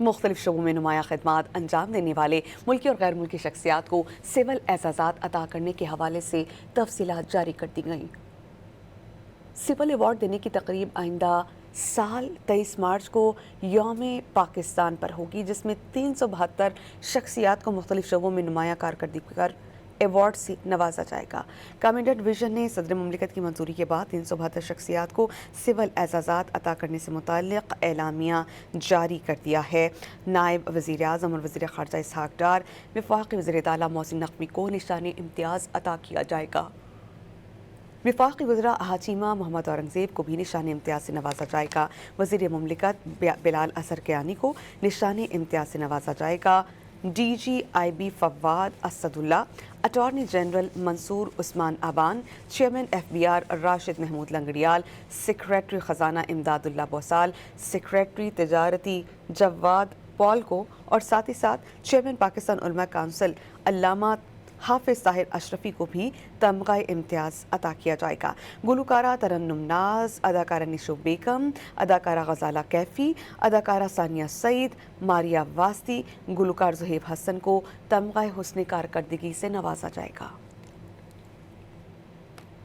مختلف شعبوں میں نمایاں خدمات انجام دینے والے ملکی اور غیر ملکی شخصیات کو سول اعزازات عطا کرنے کے حوالے سے تفصیلات جاری کر دی گئیں۔ سول ایوارڈ دینے کی تقریب آئندہ سال 23 مارچ کو یوم پاکستان پر ہوگی، جس میں 372 شخصیات کو مختلف شعبوں میں نمایاں کارکردگی پر ایوارڈ سے نوازا جائے گا۔ کابینہ ڈویژن نے صدر مملکت کی منظوری کے بعد 372 شخصیات کو سول اعزازات عطا کرنے سے متعلق اعلامیہ جاری کر دیا ہے۔ نائب وزیر اعظم اور وزیر خارجہ اسحاق ڈار، وفاقی وزیر اعلیٰ محسن نقوی کو نشان امتیاز عطا کیا جائے گا۔ وفاقی وزراء حاجیمہ محمد اورنگزیب کو بھی نشان امتیاز سے نوازا جائے گا۔ وزیر مملکت بلال اظہر کیانی کو نشان امتیاز سے نوازا جائے گا۔ D G I B Fawad Asadullah, attorney general Mansoor Usman Awan, chairman F B R Rashid Mahmood Langrial, secretary خزانہ امداد اللہ بوسال، سیکریٹری تجارتی جواد پال کو اور ساتھ ہی ساتھ چیئرمین پاکستان علماء کونسل علامہ حافظ طاہر اشرفی کو بھی تمغہ امتیاز عطا کیا جائے گا۔ گلوکارہ ترنم ناز، اداکارہ نشو بیگم، اداکارہ غزالہ کیفی، اداکارہ ثانیہ سعید، ماریہ واسطی، گلوکار زہیب حسن کو تمغہ حسن کارکردگی سے نوازا جائے گا۔